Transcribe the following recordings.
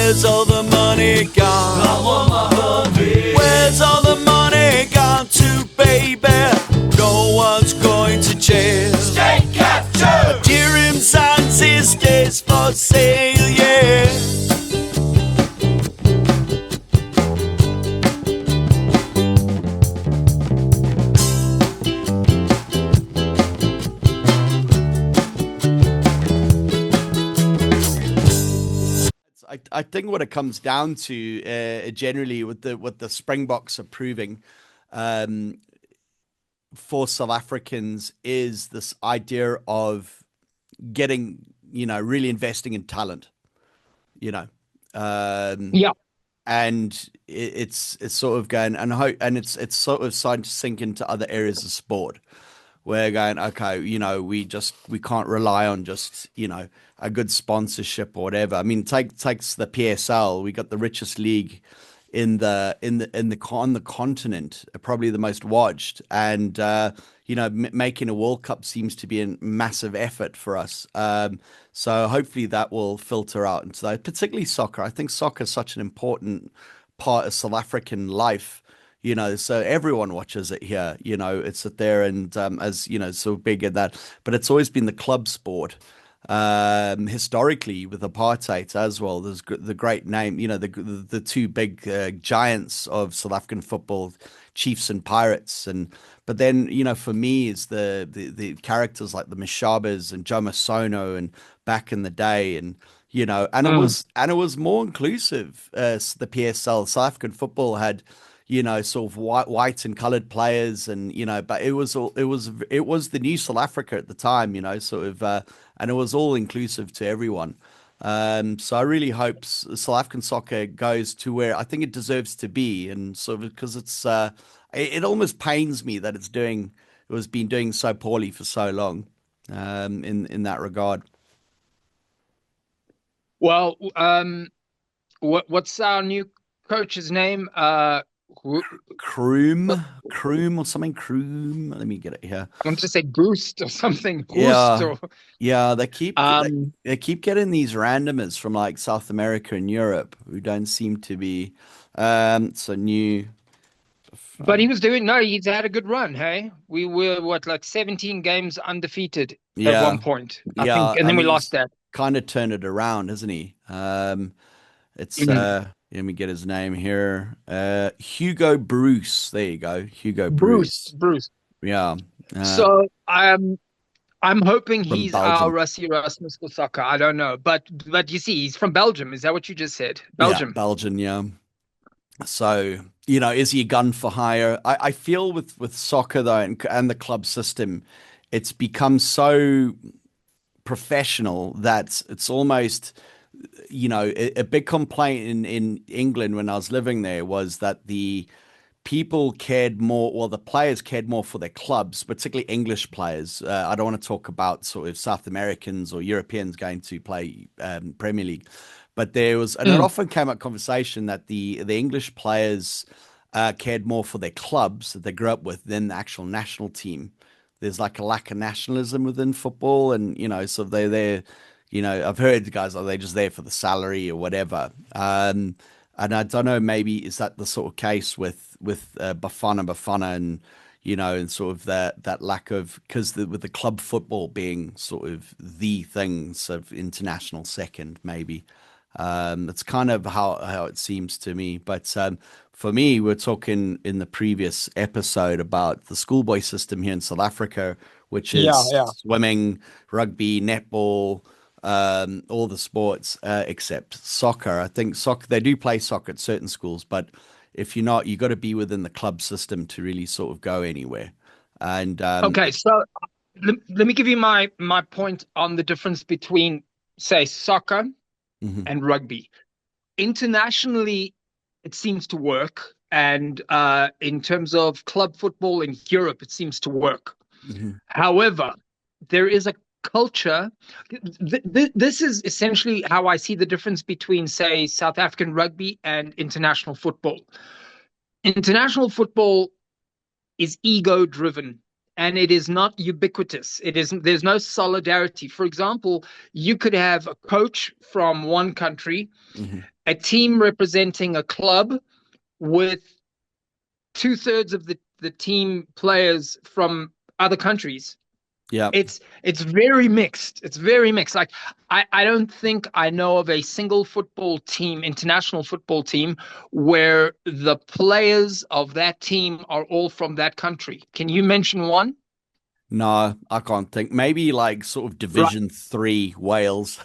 Where's all the money gone? I want my hubby. Where's all the money gone to, baby? No one's going to jail. State capture. Dirhams and sisters for sale, yeah. I think what it comes down to generally what the Springboks are proving for South Africans is this idea of getting, really investing in talent, Yeah. and it's sort of going and it's sort of starting to sink into other areas of sport. We're going, okay, we can't rely on just, a good sponsorship or whatever. I mean, takes the PSL. We got the richest league on the continent, probably the most watched, and making a World Cup seems to be a massive effort for us. So hopefully that will filter out into that, particularly soccer. I think soccer is such an important part of South African life. So everyone watches it here, it's there and, as, so big at that, but it's always been the club sport, historically with apartheid as well. There's the great name, the two big giants of South African football, Chiefs and Pirates. But then, for me is the characters like the Mashabas and Joe Masono and back in the day. And, it was more inclusive. The PSL, South African football had, sort of white and colored players, and but it was the new South Africa at the time, sort of, and it was all inclusive to everyone. So I really hope South African soccer goes to where I think it deserves to be, and sort of because it almost pains me that it was been doing so poorly for so long, in that regard. Well, what's our new coach's name? Kroom or something. Kroom. Let me get it here. I want to say Boost or something. Yeah. They keep getting these randomers from like South America and Europe who don't seem to be. So new. But he's had a good run. Hey, we were like 17 games undefeated at one point. I think, and then we lost that. Kind of turned it around, hasn't he? Let me get his name here. Hugo Bruce. There you go. Hugo Bruce. Yeah. So I'm hoping he's our Rusty Erasmus for soccer. I don't know. But you see, he's from Belgium. Is that what you just said? Belgium. Yeah, Belgium, yeah. So, is he a gun for hire? I feel with soccer, though, and the club system, it's become so professional that it's almost... a big complaint in England when I was living there was that the people cared more, well, the players cared more for their clubs, particularly English players. I don't want to talk about sort of South Americans or Europeans going to play Premier League, but there was, and it often came up conversation that the English players cared more for their clubs that they grew up with than the actual national team. There's like a lack of nationalism within football, and so they're I've heard the guys, are they just there for the salary or whatever? And I don't know, maybe is that the sort of case with Bafana and, and sort of that lack of, because with the club football being sort of the thing, sort of international second, maybe. It's kind of how it seems to me. But for me, we're talking in the previous episode about the schoolboy system here in South Africa, which is swimming, rugby, netball, all the sports except soccer. I think soccer, they do play soccer at certain schools, but if you're not, you got to be within the club system to really sort of go anywhere. And okay, so let me give you my point on the difference between, say, soccer and rugby. Internationally, it seems to work, and in terms of club football in Europe, it seems to work. However, there is a culture. This is essentially how I see the difference between, say, South African rugby and international football. International football is ego-driven, and it is not ubiquitous. There's no solidarity. For example, you could have a coach from one country a team representing a club with two-thirds of the team players from other countries. Yeah. It's very mixed. It's very mixed. Like I don't think I know of a single football team, international football team, where the players of that team are all from that country. Can you mention one? No, I can't think. Maybe like sort of Right. Division Three Wales.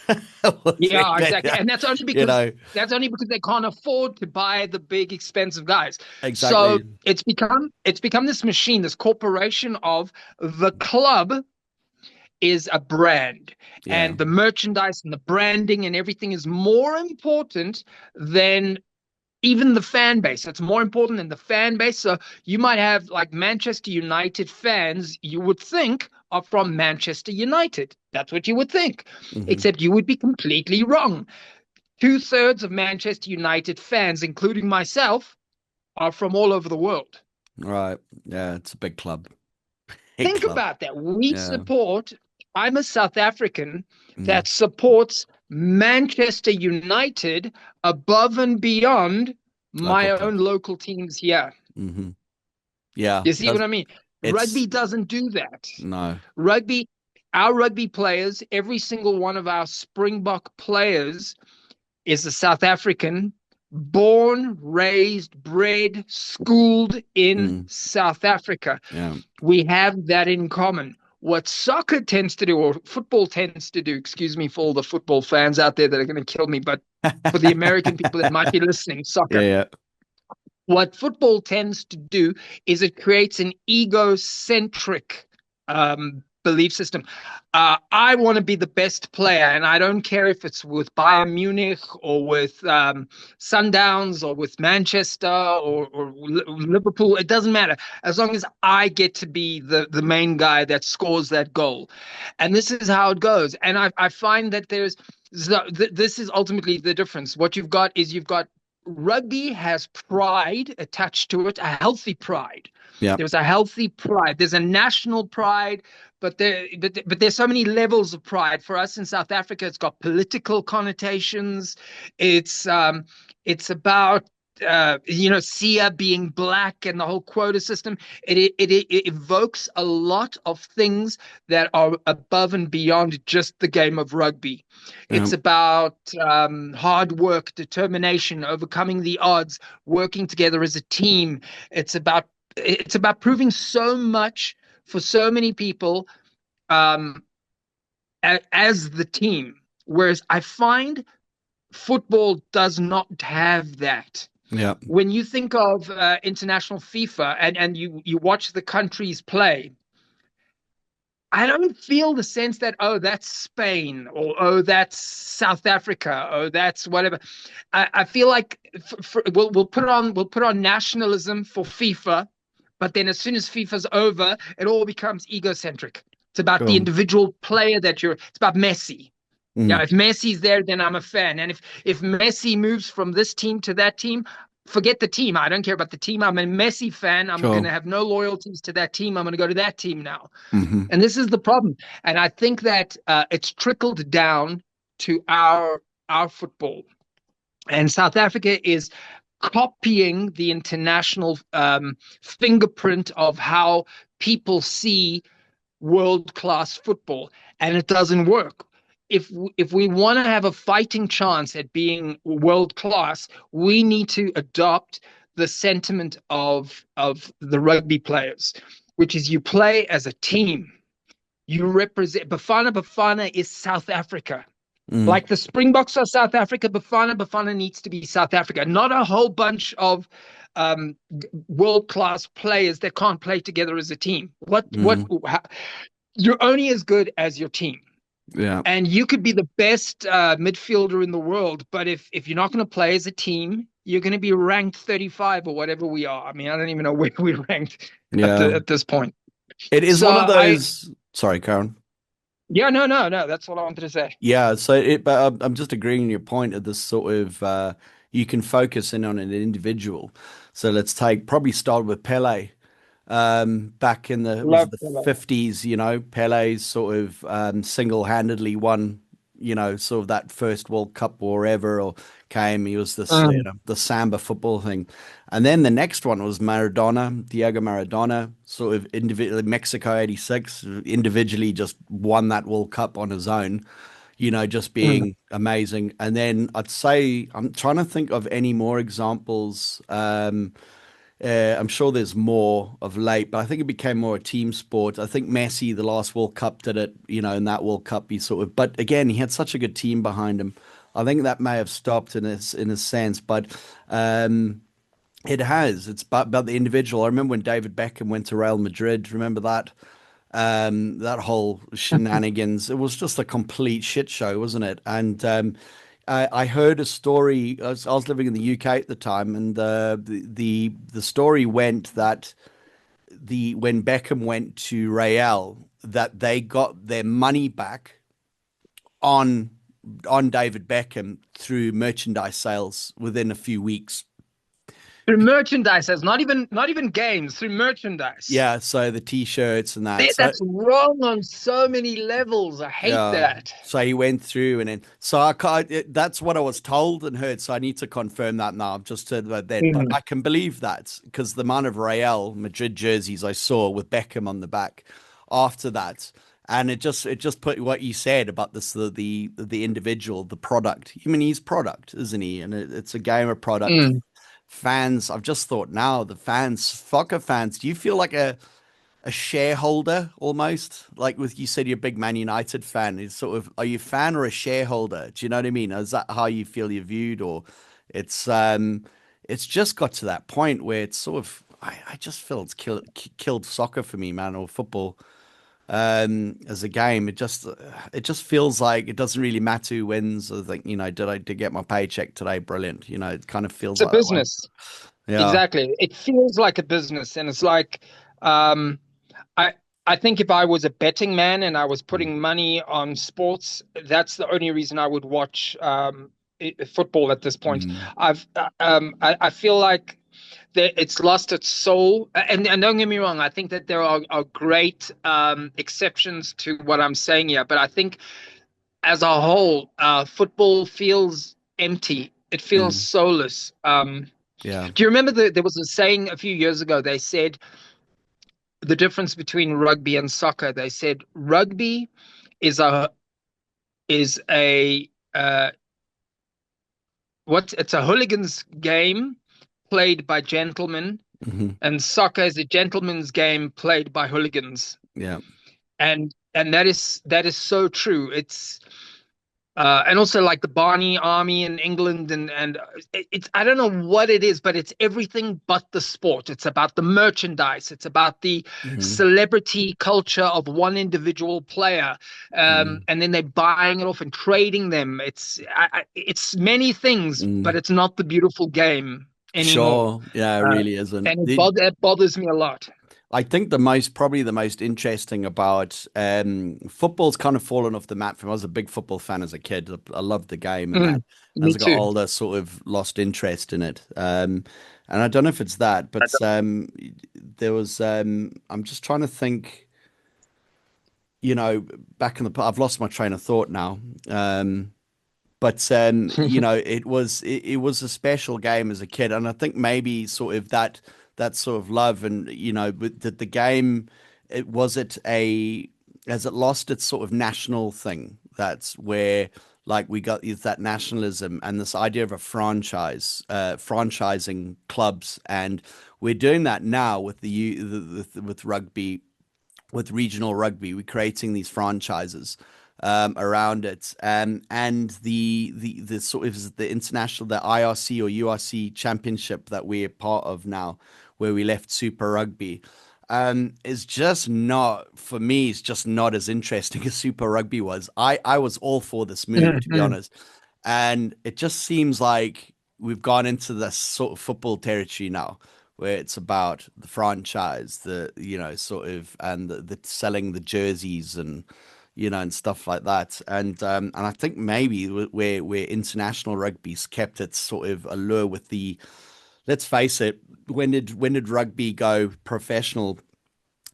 Yeah, exactly. And You know, that's only because they can't afford to buy the big expensive guys. So exactly. it's become this machine, this corporation of the club is a brand, Yeah. and the merchandise and the branding and everything is more important than even the fan base. It's more important than the fan base. So you might have like Manchester United fans, you would think are from Manchester United. That's what you would think, Hmm. except you would be completely wrong. Two-thirds of Manchester United fans, including myself, are from all over the world. Right. Yeah, it's a big club. Big Think club. about that. We Yeah. support, I'm a South African Mm. that supports Manchester United above and beyond my Local own clubs. local teams here. Hmm. Yeah. You see Does what I mean? it's Rugby doesn't do that. no. Rugby, our rugby players, every single one of our Springbok players is a South African, born, raised, bred, schooled in Mm. South Africa. Yeah. We have that in common. What soccer tends to do, or football tends to do, excuse me for all the football fans out there that are going to kill me, but for the American people that might be listening, Yeah. soccer, Yeah. what football tends to do is it creates an egocentric belief system. I want to be the best player, and I don't care if it's with Bayern Munich or with Sundowns or with Manchester or Liverpool. It doesn't matter as long as I get to be the main guy that scores that goal. And this is how it goes. And I find that this is ultimately the difference. What you've got is you've got rugby has pride attached to it, a healthy pride. Yeah. There's a healthy pride. There's a national pride, but there's so many levels of pride. For us in South Africa, it's got political connotations. It's about Sia being black and the whole quota system. It evokes a lot of things that are above and beyond just the game of rugby. Yeah. It's about hard work, determination, overcoming the odds, working together as a team. It's about proving so much for so many people um, as the team. Whereas I find football does not have that. Yeah. When you think of international FIFA and you watch the countries play, I don't feel the sense that, oh, that's Spain, or oh, that's South Africa, oh, that's whatever. I feel like we'll put on nationalism for FIFA, but then as soon as FIFA's over, it all becomes egocentric. It's about the Cool. individual player it's about Messi. Yeah, Mm. if Messi's there, then I'm a fan. And if Messi moves from this team to that team, forget the team. I don't care about the team. I'm a Messi fan. I'm going Sure. to have no loyalties to that team. I'm going to go to that team now. Hmm. And this is the problem. And I think that it's trickled down to our football. And South Africa is copying the international fingerprint of how people see world class football, and it doesn't work. If we want to have a fighting chance at being world class, we need to adopt the sentiment of the rugby players, which is you play as a team. You represent Bafana is South Africa. Mm. Like the Springboks are South Africa, Bafana needs to be South Africa, not a whole bunch of um, world class players that can't play together as a team. Mm. You're only as good as your team. Yeah. And you could be the best midfielder in the world, but if you're not going to play as a team, you're going to be ranked 35 or whatever we are. I mean, I don't even know where we're ranked Yeah. at this point. It is So one of those. Sorry, Karen. yeah, no, that's what I wanted to say. Yeah, so but I'm just agreeing on your point of this sort of you can focus in on an individual. So let's probably start with Pele. Back in was Love it the Pele. 50s, Pele's sort of single-handedly won, sort of that first World Cup or whatever, or came, he was this, Mm. the Samba football thing. And then the next one was Maradona, Diego Maradona, sort of individually, Mexico 86, individually just won that World Cup on his own, just Mm. being amazing. And then I'd say, I'm trying to think of any more examples. I'm sure there's more of late, but I think it became more a team sport. I think Messi, the last World Cup, did it, in that World Cup, he sort of, but again, he had such a good team behind him. I think that may have stopped in a sense, but it has. It's about the individual. I remember when David Beckham went to Real Madrid. Remember that? That whole shenanigans. It was just a complete shit show, wasn't it? And I heard a story. I was living in the UK at the time, and the story went that the when Beckham went to Real, that they got their money back on David Beckham through merchandise sales within a few weeks. Through merchandise, as not even games, through merchandise. Yeah, so the t-shirts and that. So That's wrong on so many levels. I hate yeah. that. So he went through and then, so that's what I was told and heard. So I need to confirm that now. I've just heard about that, but Mm. I can believe that because the amount of Real Madrid jerseys I saw with Beckham on the back after that. And it just put what you said about this, the individual, the product. I mean, he's product, isn't he? And it's a game of product. Mm. Fans, I've just thought now, the fans, soccer fans, do you feel like a shareholder almost like with you said you're a big Man United fan is sort of are you a fan or a shareholder, do you know what I mean? Is that how you feel you're viewed, or it's just got to that point where it's sort of I just feel it's killed soccer for me, man, or football as a game. It just feels like it doesn't really matter who wins. I think, did get my paycheck today, brilliant, it kind of feels It's a like that way. business. Yeah. Exactly. It feels like a business, and it's like um, I I think if I was a betting man and I was Mm, putting money on sports, that's the only reason I would watch football at this point. mm, I feel like that it's lost its soul. And don't get me wrong, I think that there are great exceptions to what I'm saying here, but I think as a whole, football feels empty. It feels mm, soulless. yeah. Do you remember there was a saying a few years ago? They said the difference between rugby and soccer. They said rugby is a what? It's a hooligan's game played by gentlemen, Hmm. and soccer is a gentleman's game played by hooligans. Yeah. And that is so true. It's and also like the Barney Army in England, and it's I don't know what it is, but it's everything but the sport. It's about the merchandise. It's about the Hmm. celebrity culture of one individual player, Mm, and then they're buying it off and trading them. It's many things, but mm. it's not the beautiful game anymore, Sure. Yeah, it uh, really isn't. and it bothers me a lot. I think probably the most interesting about football's kind of fallen off the map for me. I was a big football fan as a kid. I loved the game and that. Mm, As me I got too. older, sort of lost interest in it. And I don't know if it's that, but there was, I'm just trying to think, back in I've lost my train of thought now. But it was a special game as a kid, and I think maybe sort of that sort of love and with the game, it was it a has it lost its sort of national thing? That's where like we got is that nationalism and this idea of a franchising clubs, and we're doing that now with with rugby, with regional rugby. We're creating these franchises around it, and the sort of the international, the IRC or URC championship that we're part of now, where we left Super Rugby, is just not for me. It's just not as interesting as Super Rugby was. I was all for this move, to be Mhm. honest, and it just seems like we've gone into this sort of football territory now where it's about the franchise, sort of, and the selling the jerseys and and stuff like that. And I think maybe where international rugby's kept its sort of allure with the, let's face it, when did rugby go professional?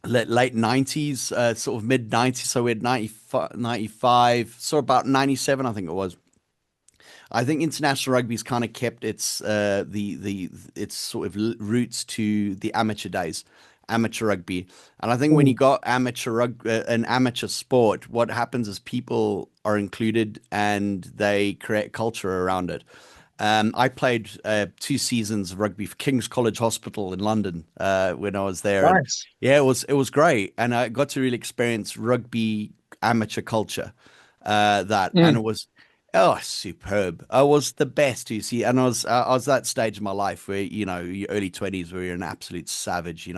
late 90s, sort of mid 90s. So we had 95, 95, so about 97, I think it was. I think international rugby's kind of kept the its sort of roots to the amateur days, amateur rugby. And I think when you Mm, got an amateur sport, what happens is people are included and they create culture around it. I played 2 seasons of rugby for King's College Hospital in London when I was there, and nice. yeah, it was great, and I got to really experience rugby amateur culture. And it Mm, was superb. I was the best, you see, and I was that stage of my life where your early 20s where you're an absolute savage,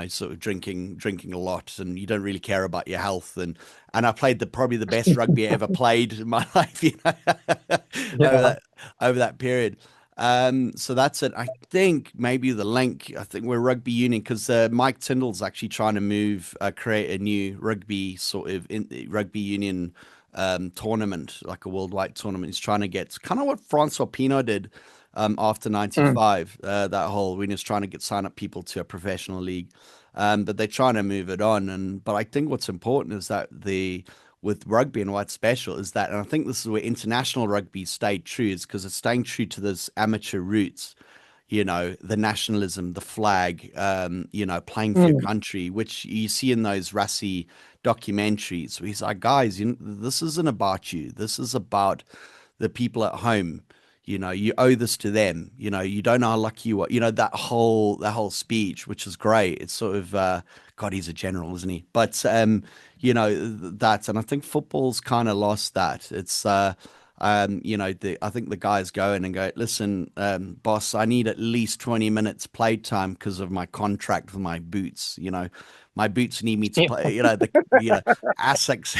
sort of drinking a lot, and you don't really care about your health, and I played the probably the best rugby I ever played in my life, over yeah. that over that period. So that's it. I think maybe the link. I think we're rugby union because Mike Tyndall's actually trying to create a new rugby union tournament, like a worldwide tournament. He's trying to get kind of what Francois Pino did after Mm, 95, that whole when he's trying to sign up people to a professional league. But they're trying to move it on. But I think what's important is that the with rugby and what's special is that, and I think this is where international rugby stayed true, is because it's staying true to those amateur roots, the nationalism, the flag, playing for your mm, country, which you see in those Rassi documentaries. Where he's like, guys, this isn't about you. This is about the people at home. You owe this to them. You don't know how lucky you are. That whole speech, which is great. It's sort of God, he's a general, isn't he? But that, and I think football's kind of lost that. It's I think the guys go in and go, listen, boss, I need at least 20 minutes play time because of my contract with my boots. My boots need me to yeah. play. Asics,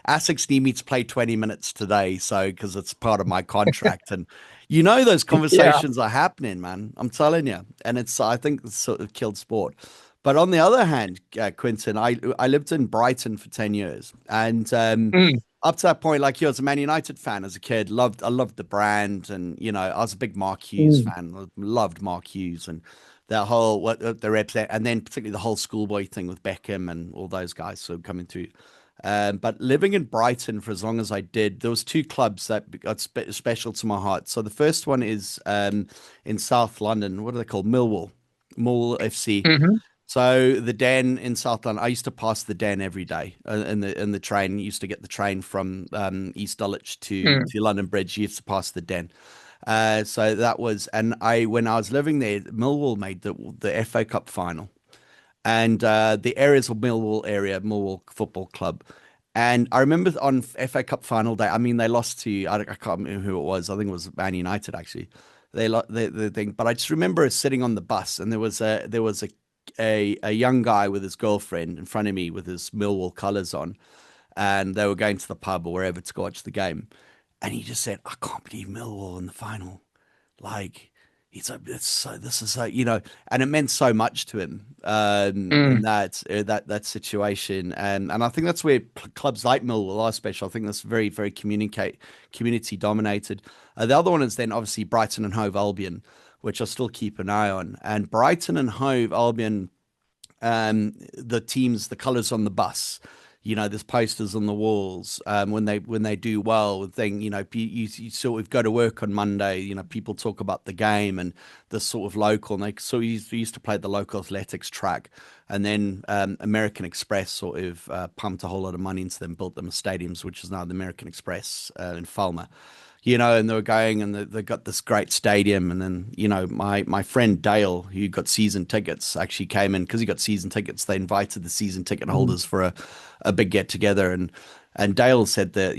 Asics need me to play 20 minutes today, so because it's part of my contract, and those Yeah. conversations are happening, man. I'm telling you, and I think it's sort of killed sport. But on the other hand, Quinton, I lived in Brighton for 10 years, and Mm, up to that point, like you, I was a Man United fan as a kid. I loved the brand, and I was a big Mark Hughes mm, fan. Loved Mark Hughes and that whole what the reps, and then particularly the whole schoolboy thing with Beckham and all those guys sort of coming through. But living in Brighton for as long as I did, there was two clubs that got special to my heart. So the first one is in South London. What are they called? Millwall FC. hmm So the Den in South London, I used to pass the Den every day in the train. Used to get the train from East Dulwich mm, to London Bridge. You used to pass the Den. So that was, and I when I was living there, Millwall made the FA Cup final, and the areas of Millwall Football Club. And I remember on FA Cup final day, I mean, they lost to, I can't remember who it was. I think it was Man United, actually. The thing, but I just remember sitting on the bus, and there was a young guy with his girlfriend in front of me with his Millwall colours on, and they were going to the pub or wherever to go watch the game. And he just said, "I can't believe Millwall in the final." Like, he's like, this is so, and it meant so much to him in mm. that situation. And I think that's where clubs like Millwall are special. I think that's very, very community dominated. The other one is then obviously Brighton and Hove Albion, which I still keep an eye on. And Brighton and Hove Albion, the colors on the bus. There's posters on the walls when they do well. You sort of go to work on Monday. People talk about the game and the sort of local. And they used to play the local athletics track, and then American Express sort of pumped a whole lot of money into them, built them stadiums, which is now the American Express in Falmer. And they were going and they got this great stadium. And then, my friend Dale, who got season tickets, actually came in because he got season tickets. They invited the season ticket Mm. holders for a big get together. And Dale said that,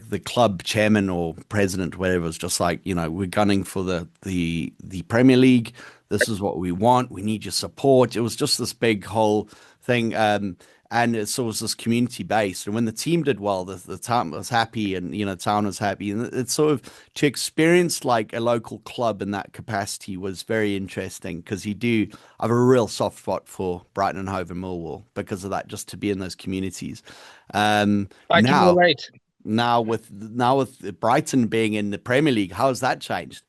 the club chairman or president, whatever, was just like, we're gunning for the Premier League. This is what we want. We need your support. It was just this big whole thing. And it sort of was this community based. And when the team did well, the town was happy, and town was happy. And it's sort of to experience like a local club in that capacity was very interesting because you do I have a real soft spot for Brighton and Hove and Millwall because of that, just to be in those communities. Um, I can now relate. now with Brighton being in the Premier League, how has that changed?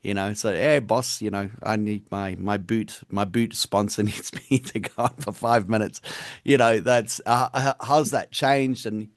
So, hey, boss, I need my boot sponsor needs me to go on for 5 minutes. That's how's that changed? And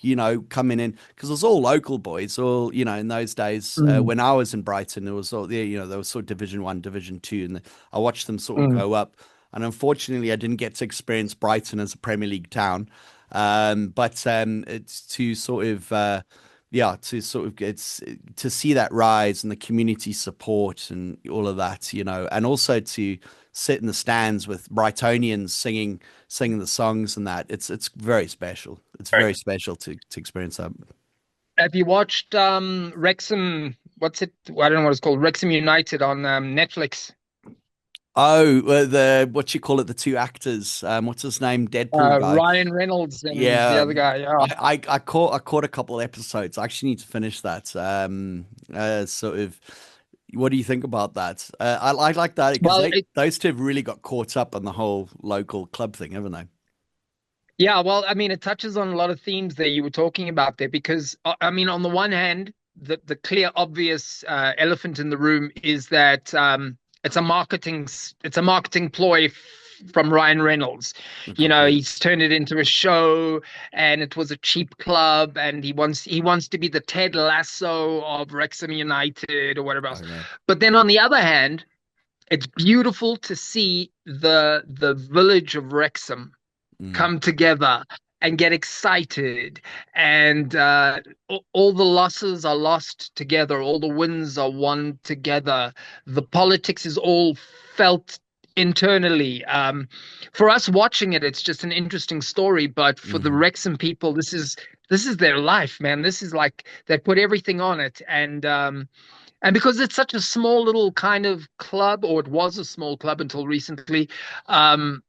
coming in because it was all local boys. All in those days Mm, when I was in Brighton, it was all there. There was sort of Division One, Division Two, and I watched them sort of mm. go up. And unfortunately, I didn't get to experience Brighton as a Premier League town. But it's to sort of yeah, to sort of it's to see that rise and the community support and all of that, and also to sit in the stands with Brightonians singing the songs and that. It's very special. It's very special to experience that. Have you watched Wrexham? What's it? I don't know what it's called. Wrexham United on Netflix. Oh, the what you call it, the two actors. What's his name? Deadpool guy. Ryan Reynolds and the Yeah, other guy. Yeah. I caught a couple episodes. I actually need to finish that. Sort of. What do you think about that? I like that because Well, they those two have really got caught up on the whole local club thing, haven't they? yeah, well, I mean, it touches on a lot of themes that you were talking about there because, I mean, on the one hand, the clear, obvious elephant in the room is that it's a marketing ploy from Ryan Reynolds. Complete. He's turned it into a show, and it was a cheap club, and he wants to be the Ted Lasso of Wrexham United or whatever else. Okay. But then on the other hand, it's beautiful to see the village of Wrexham Mm, come together and get excited and all the losses are lost together, all the wins are won together, the politics is all felt internally. For us watching it, it's just an interesting story, but for the hmm Wrexham people, this is their life, man. This is like they put everything on it. And because it's such a small little kind of club, or it was a small club until recently, um,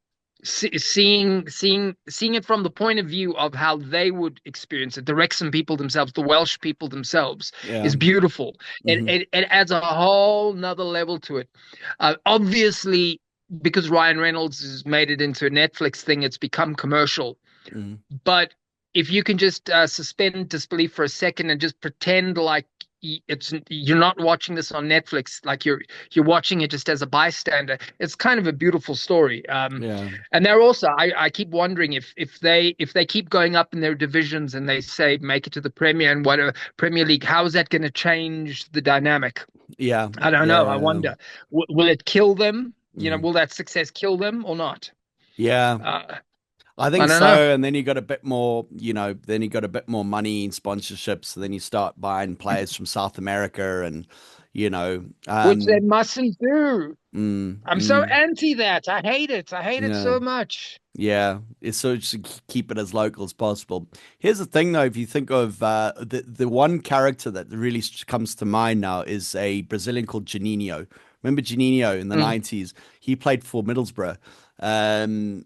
seeing it from the point of view of how they would experience it, the Wrexham people themselves, the Welsh people themselves, Yeah. is beautiful. It hmm it, it adds a whole nother level to it. Obviously, because Ryan Reynolds has made it into a Netflix thing, it's become commercial. hmm But if you can just suspend disbelief for a second and just pretend like you're not watching this on Netflix, like you're watching it just as a bystander, it's kind of a beautiful story. Yeah. And they're also, I keep wondering if they keep going up in their divisions and they say make it to the Premier and whatever Premier League, how is that going to change the dynamic? Yeah. I don't know. I Yeah. wonder. Will it kill them? hmm Will that success kill them or not? Yeah. Uh, I I think don't know. so. And then you got a bit more, then you got a bit more money in sponsorships. So then you start buying players from South America and, you know, Which they um, mustn't do. mm, I'm so mm, anti that. I hate it. I hate it yeah. so much. Yeah, it's so just to keep it as local as possible. Here's the thing, though: if you think of the one character that really comes to mind now is a Brazilian called Juninho. Remember Juninho in the Mm. '90s? He played for Middlesbrough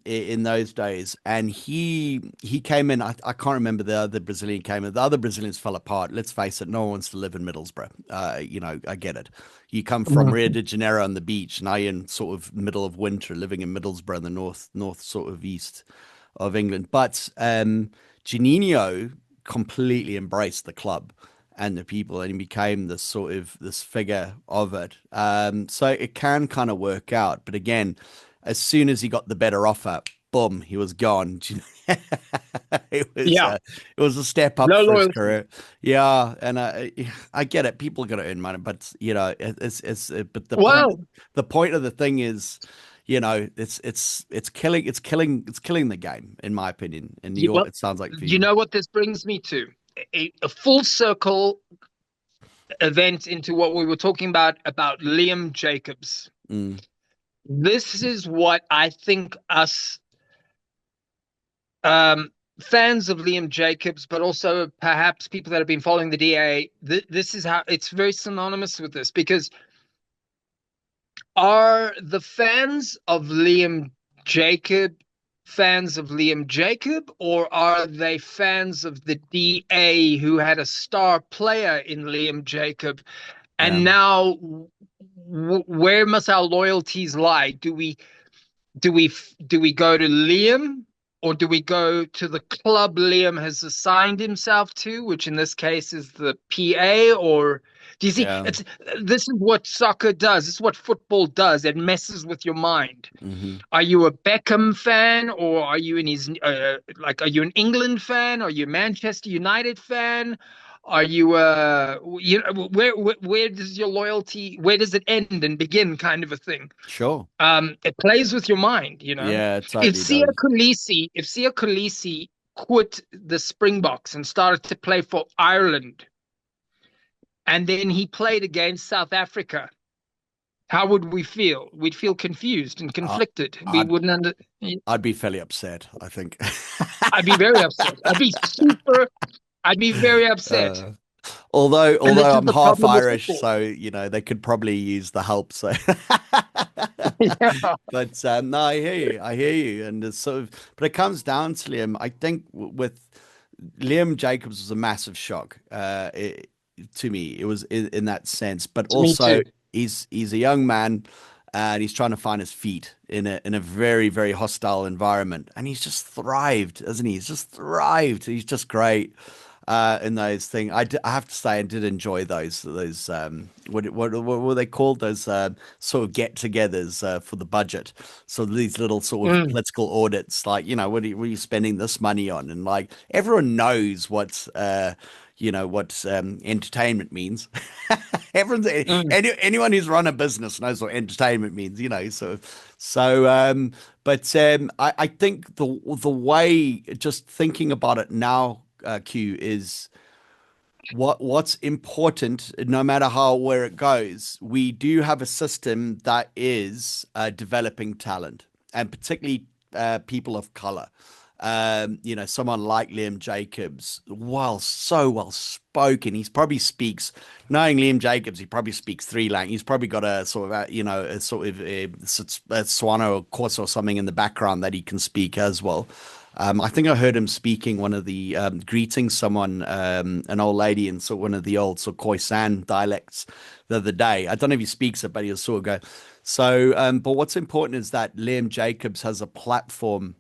in those days, and he came in. I can't remember the other Brazilian came in. The other Brazilians fell apart. Let's face it, no one wants to live in Middlesbrough. I get it. You come from Rio Mm. de Janeiro on the beach, now you're in sort of middle of winter, living in Middlesbrough, in the north sort of east of England. But Juninho completely embraced the club and the people, and he became this sort of this figure of it. So it can kind of work out, but again, as soon as he got the better offer, boom, he was gone. it was Yeah. uh, it was a step up Low for his loyalty. career. Yeah, and I get it. People got to earn money, but but Well, the point of the thing is, it's killing the game in my opinion. And well, it sounds like for you you. know what this brings me to? A full circle event into what we were talking about Liam Jacobs. Mm, This is what I think us um, fans of Liam Jacobs, but also perhaps people that have been following the DA. This is how it's very synonymous with this because are the fans of Liam Jacob fans of Liam Jacob, or are they fans of the DA who had a star player in Liam Jacob? yeah. And now, where must our loyalties lie? Do we go to Liam, or do we go to the club Liam has assigned himself to, which in this case is the PA, or Do you see? Yeah. This is what soccer does. This is what football does. It messes with your mind. Hmm. Are you a Beckham fan, or are you in his like? Are you an England fan? Are you a Manchester United fan? Are you where does your loyalty? Where does it end and begin? Kind of a thing. Sure. It plays with your mind. You know, Yeah, it if totally Sia does. Khaleesi, if Sia Khaleesi quit the Springboks and started to play for Ireland, and then he played against South Africa, how would we feel? We'd feel confused and I, conflicted. We I'd wouldn't under. I'd be fairly upset, I think. I'd be very upset. I'd be very upset. uh, although And this although is I'm the half problem with Irish, football. so they could probably use the help. So, Yeah. but no, I hear you. I hear you, and it's sort of, but it comes down to Liam. I think with Liam Jacobs was a massive shock to me. It was in that sense, but To me also too. he's a young man and he's trying to find his feet in a very very hostile environment, and he's just thrived, hasn't he? He's just thrived. He's just great. In those things, I have to say, I did enjoy those what were they called? Those sort of get-togethers for the budget. So these little sort of Mm, political audits, like what are you spending this money on? And like everyone knows what entertainment means. Everyone's mm, anyone who's run a business knows what entertainment means. But I think the way just thinking about it now, Q, is what's important, no matter how where it goes. We do have a system that is developing talent, and particularly people of color. Someone like Liam Jacobs, so well spoken. He's probably speaks, knowing Liam Jacobs, he probably speaks three languages. He's probably got a sort of, a sort of a Swana or course or something in the background that he can speak as well. I think I heard him speaking one of the greeting someone, an old lady in one of the old Khoisan dialects the other day. I don't know if he speaks it, but he'll sort of go. So, but what's important is that Liam Jacobs has a platform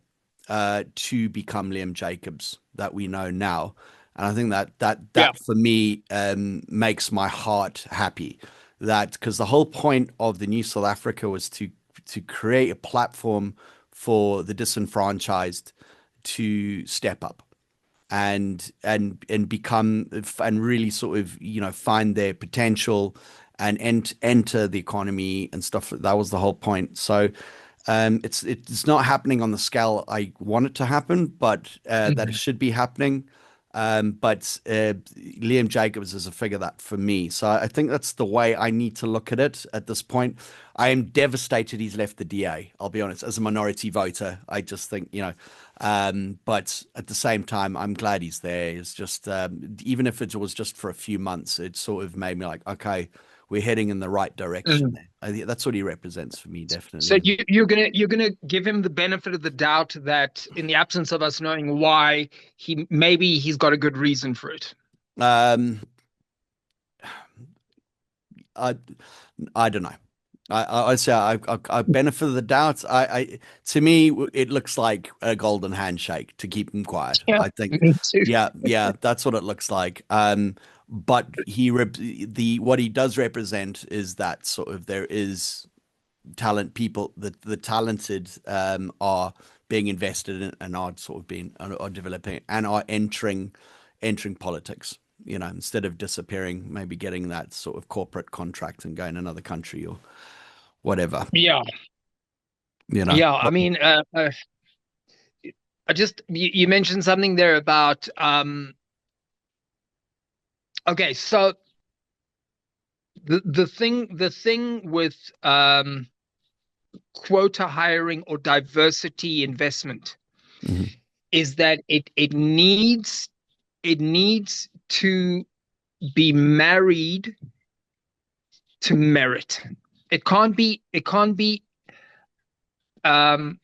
to become Liam Jacobs that we know now. And I think yeah. that for me makes my heart happy. That because the whole point of the New South Africa was to create a platform for the disenfranchised to step up and become and really sort of find their potential and enter the economy and stuff. That was the whole point. So it's not happening on the scale I want it to happen, but that it Mhm. should be happening. But Liam Jacobs is a figure that for me. So I think that's the way I need to look at it at this point. I am devastated he's left the DA. I'll be honest, as a minority voter, I just think, but at the same time, I'm glad he's there. It's just, even if it was just for a few months, it sort of made me like, okay, we're heading in the right direction Mm. there. I think that's what he represents for me, So definitely. you're gonna give him the benefit of the doubt that in the absence of us knowing why he's got a good reason for it. Um, I I don't know. I say I benefit of the doubt. To me, it looks like a golden handshake to keep him quiet. Yeah, I think, me too. yeah, that's what it looks like. But what he does represent is that sort of there is talent, people, the talented are being invested in and are sort of being are developing and are entering politics. Instead of disappearing, maybe getting that sort of corporate contract and going another country or whatever. Yeah, You know, yeah. I mean, you mentioned something there about okay, so the thing with quota hiring or diversity investment Mhm. is that it needs to be married to merit. Um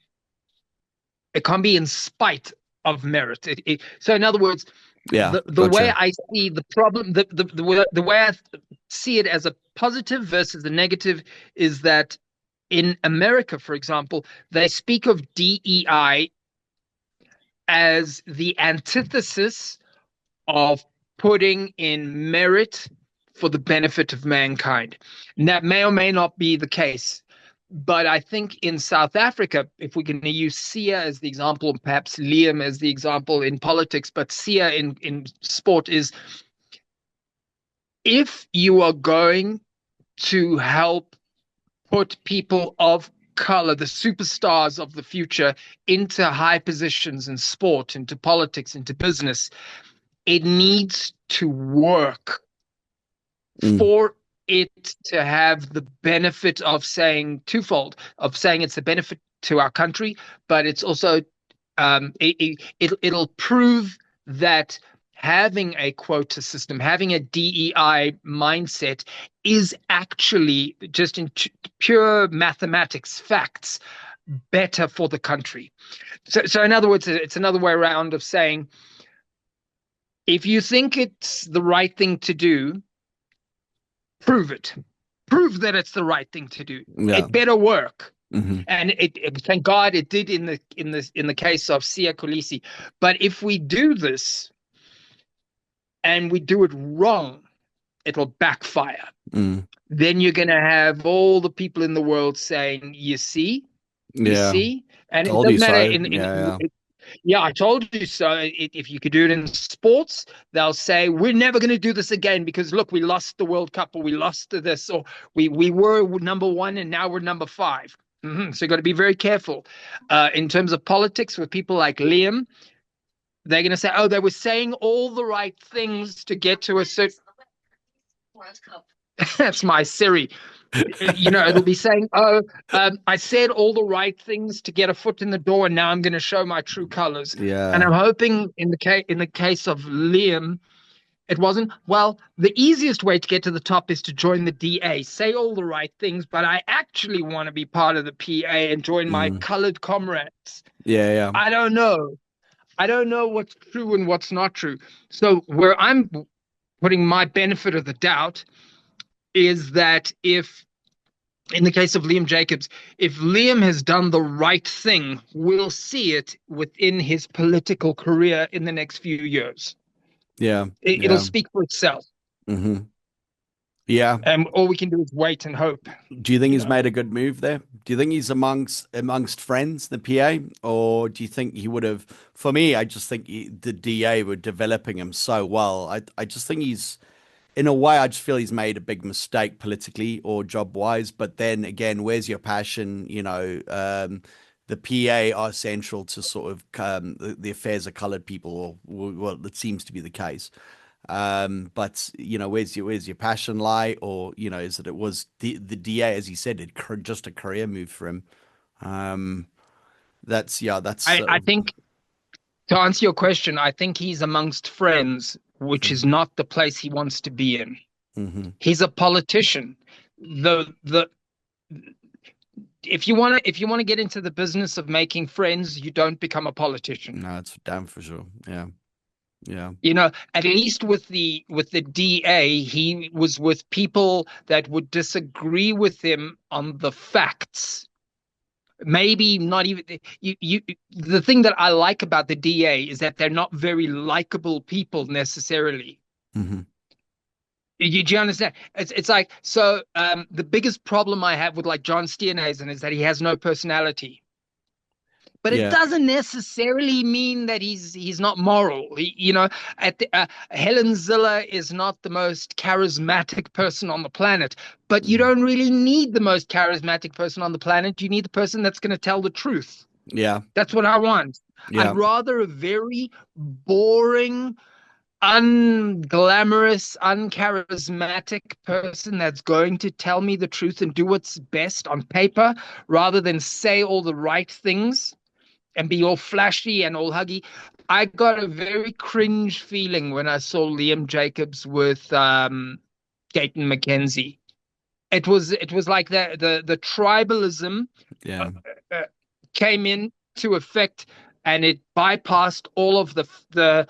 it can't be in spite of merit. So in other words, Yeah, the way gotcha. I see the problem, the way I see it as a positive versus the negative is that in America, for example, they speak of DEI as the antithesis of putting in merit for the benefit of mankind. And that may or may not be the case. But I think in South Africa, if we're going to use Sia as the example, and perhaps Liam as the example in politics, but Sia in sport, is if you are going to help put people of color, the superstars of the future, into high positions in sport, into politics, into business, it needs to work for it to have the benefit of saying twofold, of saying it's a benefit to our country, but it's also it'll prove that having a quota system, having a DEI mindset is actually, just in pure mathematics, facts, better for the country. So in other words, it's another way around of saying, if you think it's the right thing to do, prove it. Prove that it's the right thing to do. Yeah. It better work. Mm-hmm. And thank God it did in the case of Siya Kolisi. But if we do this and we do it wrong, it'll backfire. Then you're going to have all the people in the world saying, you see, and told it doesn't matter. I told you so. If you could do it in sports, they'll say, we're never going to do this again because, look, we lost the World Cup, or we lost this, or we were number 1 and now we're number 5. So you've got to be very careful. In terms of politics, with people like Liam, they're going to say, oh, they were saying all the right things to get to a certain... That's my Siri. It'll be saying, I said all the right things to get a foot in the door, and now I'm going to show my true colors. Yeah. And I'm hoping in the case of Liam, it wasn't. Well, the easiest way to get to the top is to join the DA, say all the right things, but I actually want to be part of the PA and join my colored comrades. Yeah. I don't know what's true and what's not true. So where I'm putting my benefit of the doubt is that if, in the case of Liam Jacobs, if Liam has done the right thing, we'll see it within his political career in the next few years. Yeah. It'll speak for itself. Mm-hmm. Yeah. And all we can do is wait and hope. Do you think he's made a good move there? Do you think he's amongst friends, the PA? Or do you think he would have... For me, I just think the DA were developing him so well. I just think he's... In a way, I just feel he's made a big mistake politically or job-wise. But then again, where's your passion? The PA are central to sort of the affairs of coloured people, or well, it seems to be the case. But where's your passion lie? Or is it was the DA, as he said, just a career move for him. I think, to answer your question, I think he's amongst friends, which is not the place he wants to be in. He's a politician. If you want to get into the business of making friends, you don't become a politician. No, it's damn for sure. Yeah. At least with the DA, he was with people that would disagree with him on the facts. Maybe not even the thing that I like about the DA is that they're not very likable people necessarily. Do you understand? It's like, so the biggest problem I have with like John Steenhuisen is that he has no personality. But it doesn't necessarily mean that he's not moral. Helen Ziller is not the most charismatic person on the planet, but you don't really need the most charismatic person on the planet. You need the person that's going to tell the truth. Yeah. That's what I want. Yeah. I'd rather a very boring, unglamorous, uncharismatic person that's going to tell me the truth and do what's best on paper, rather than say all the right things and be all flashy and all huggy. I got a very cringe feeling when I saw Liam Jacobs with Gayton McKenzie. It was like the tribalism came into effect, and it bypassed all of the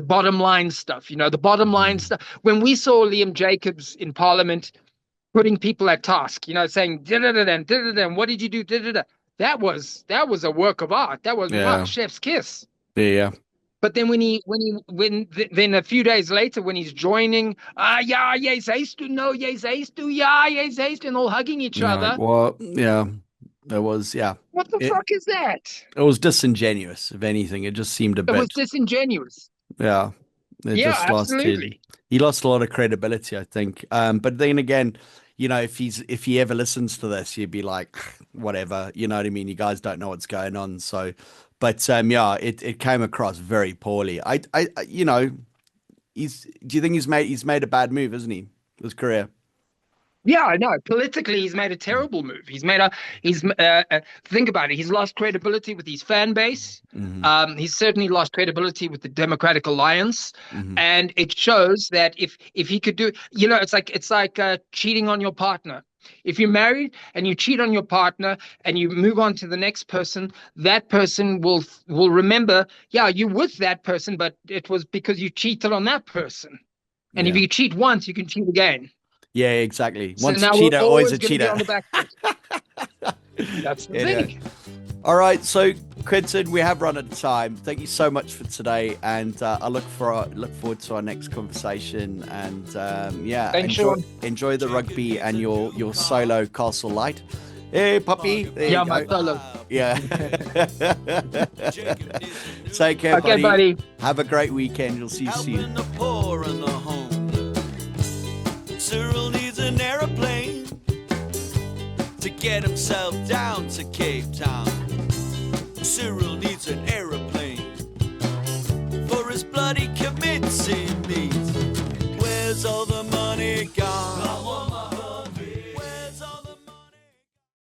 bottom line stuff. The bottom line stuff. When we saw Liam Jacobs in Parliament putting people at task, saying da-da-da-da, what did you do? Da-da-da. That was a work of art. That was chef's kiss. Yeah. But then then a few days later when he's joining, yeah, yes, Estu, no, yes, Estu, yeah, yes, Estu, and all hugging each other. Well, yeah, it was, yeah. What the fuck is that? It was disingenuous, if anything. It just seemed a It was bit, disingenuous. yeah. It Yeah, just absolutely. he lost a lot of credibility, I think. But then again, if he ever listens to this, he'd be like, whatever, you know what I mean? You guys don't know what's going on. So, but yeah, it came across very poorly. Do you think he's made a bad move, isn't he? His career. Yeah, I know. Politically, he's made a terrible move. Think about it. He's lost credibility with his fan base. Mm-hmm. He's certainly lost credibility with the Democratic Alliance, Mm-hmm. and it shows that if he could do, it's like cheating on your partner. If you're married and you cheat on your partner and you move on to the next person, that person will remember, yeah, you're with that person, but it was because you cheated on that person. And if Yeah. you cheat once, you can cheat again. Yeah, exactly. So Once a now we're cheater, always a always going to be cheater. on the back foot. That's the Yeah. thing. All right, so Quentin, we have run out of time. Thank you so much for today, and I look forward to our next conversation. And yeah, Thanks, Sean. enjoy the rugby and your solo Castle Light. Hey, puppy. There Yeah, you my go. solo. Yeah. Take care, Okay, buddy. Have a great weekend. We'll see you soon. Helping the poor and the homeless. Cyril needs an aeroplane to get himself down to Cape Town. Cyril needs an aeroplane for his bloody commits he needs. Where's all the